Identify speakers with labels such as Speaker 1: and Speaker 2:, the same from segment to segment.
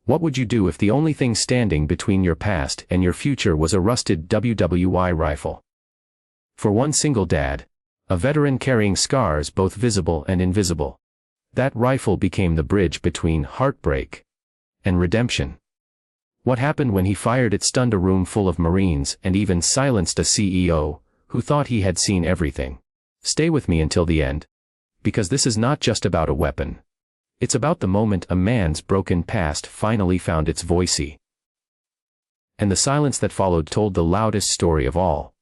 Speaker 1: What would you do if the only thing standing between your past and your future was a rusted WWII rifle? For one single dad, a veteran carrying scars both visible and invisible, that rifle became the bridge between heartbreak and redemption. What happened when he fired it stunned a room full of Marines and even silenced a CEO who thought he had seen everything. Stay with me until the end, because this is not just about a weapon. It's about the moment a man's broken past finally found its voice. And the silence that followed told the loudest story of all.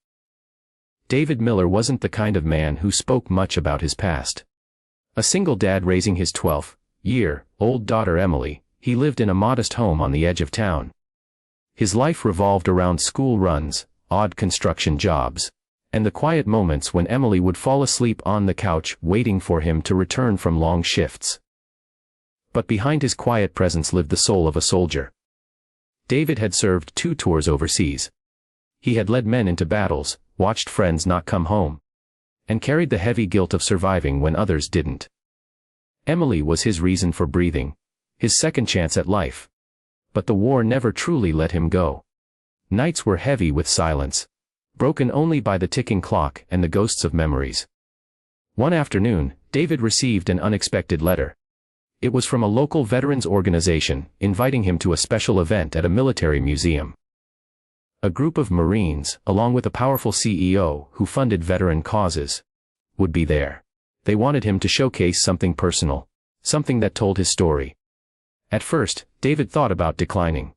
Speaker 1: David Miller wasn't the kind of man who spoke much about his past. A single dad raising his 12-year-old daughter Emily, he lived in a modest home on the edge of town. His life revolved around school runs, odd construction jobs, and the quiet moments when Emily would fall asleep on the couch waiting for him to return from long shifts. But behind his quiet presence lived the soul of a soldier. David had served 2 tours overseas. He had led men into battles, watched friends not come home, and carried the heavy guilt of surviving when others didn't. Emily was his reason for breathing, his second chance at life. But the war never truly let him go. Nights were heavy with silence, broken only by the ticking clock and the ghosts of memories. One afternoon, David received an unexpected letter. It was from a local veterans organization, inviting him to a special event at a military museum. A group of Marines, along with a powerful CEO who funded veteran causes, would be there. They wanted him to showcase something personal, something that told his story. At first, David thought about declining.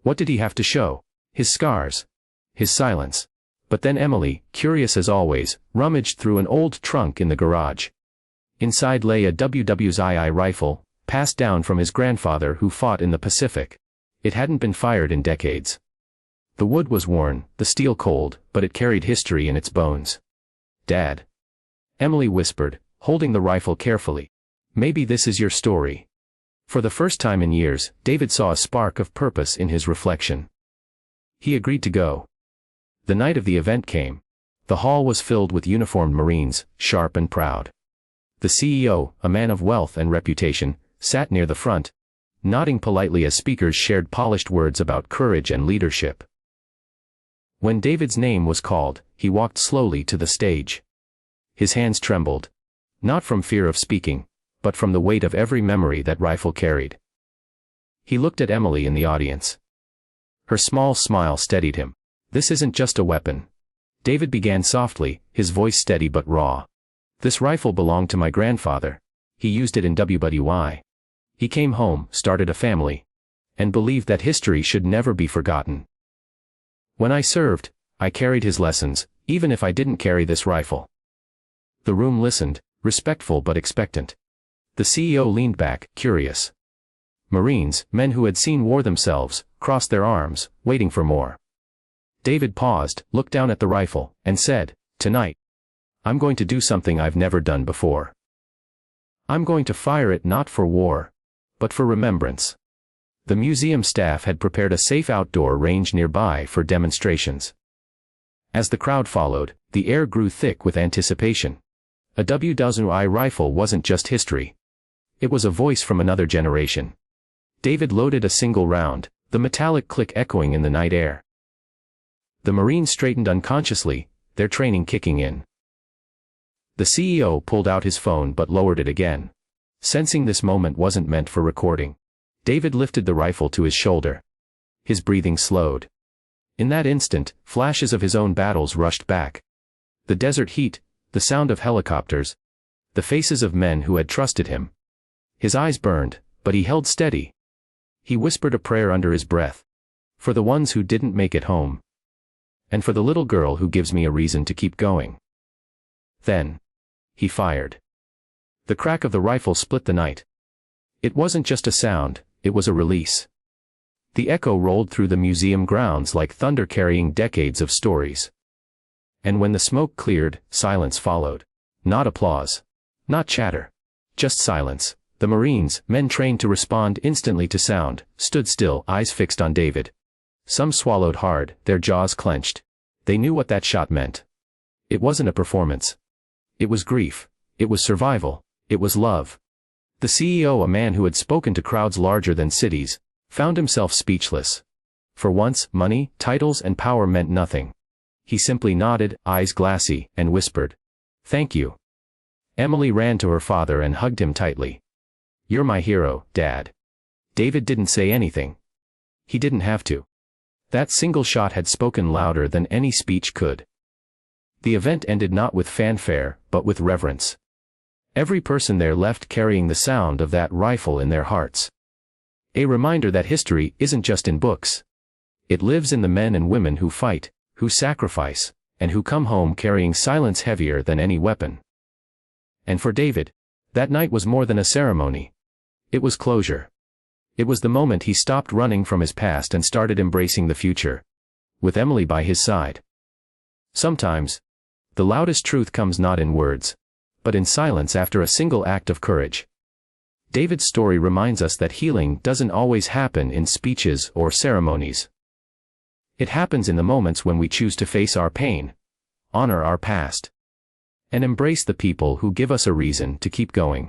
Speaker 1: What did he have to show? His scars? His silence? But then Emily, curious as always, rummaged through an old trunk in the garage. Inside lay a WWII rifle, passed down from his grandfather who fought in the Pacific. It hadn't been fired in decades. The wood was worn, the steel cold, but it carried history in its bones. "Dad," Emily whispered, holding the rifle carefully. "Maybe this is your story." For the first time in years, David saw a spark of purpose in his reflection. He agreed to go. The night of the event came. The hall was filled with uniformed Marines, sharp and proud. The CEO, a man of wealth and reputation, sat near the front, nodding politely as speakers shared polished words about courage and leadership. When David's name was called, he walked slowly to the stage. His hands trembled, not from fear of speaking, but from the weight of every memory that rifle carried. He looked at Emily in the audience. Her small smile steadied him. "This isn't just a weapon," David began softly, his voice steady but raw. "This rifle belonged to my grandfather. He used it in WWII. He came home, started a family, and believed that history should never be forgotten. When I served, I carried his lessons, even if I didn't carry this rifle." The room listened, respectful but expectant. The CEO leaned back, curious. Marines, men who had seen war themselves, crossed their arms, waiting for more. David paused, looked down at the rifle, and said, "Tonight, I'm going to do something I've never done before. I'm going to fire it not for war, but for remembrance." The museum staff had prepared a safe outdoor range nearby for demonstrations. As the crowd followed, the air grew thick with anticipation. A WWII rifle wasn't just history. It was a voice from another generation. David loaded a single round, the metallic click echoing in the night air. The Marines straightened unconsciously, their training kicking in. The CEO pulled out his phone but lowered it again. Sensing this moment wasn't meant for recording, David lifted the rifle to his shoulder. His breathing slowed. In that instant, flashes of his own battles rushed back. The desert heat, the sound of helicopters, the faces of men who had trusted him. His eyes burned, but he held steady. He whispered a prayer under his breath. "For the ones who didn't make it home. And for the little girl who gives me a reason to keep going." Then, he fired. The crack of the rifle split the night. It wasn't just a sound, it was a release. The echo rolled through the museum grounds like thunder carrying decades of stories. And when the smoke cleared, silence followed. Not applause. Not chatter. Just silence. The Marines, men trained to respond instantly to sound, stood still, eyes fixed on David. Some swallowed hard, their jaws clenched. They knew what that shot meant. It wasn't a performance. It was grief. It was survival. It was love. The CEO, a man who had spoken to crowds larger than cities, found himself speechless. For once, money, titles and power meant nothing. He simply nodded, eyes glassy, and whispered, "Thank you." Emily ran to her father and hugged him tightly. "You're my hero, Dad." David didn't say anything. He didn't have to. That single shot had spoken louder than any speech could. The event ended not with fanfare, but with reverence. Every person there left carrying the sound of that rifle in their hearts. A reminder that history isn't just in books. It lives in the men and women who fight, who sacrifice, and who come home carrying silence heavier than any weapon. And for David, that night was more than a ceremony. It was closure. It was the moment he stopped running from his past and started embracing the future, with Emily by his side. Sometimes, the loudest truth comes not in words, but in silence after a single act of courage. David's story reminds us that healing doesn't always happen in speeches or ceremonies. It happens in the moments when we choose to face our pain, honor our past, and embrace the people who give us a reason to keep going.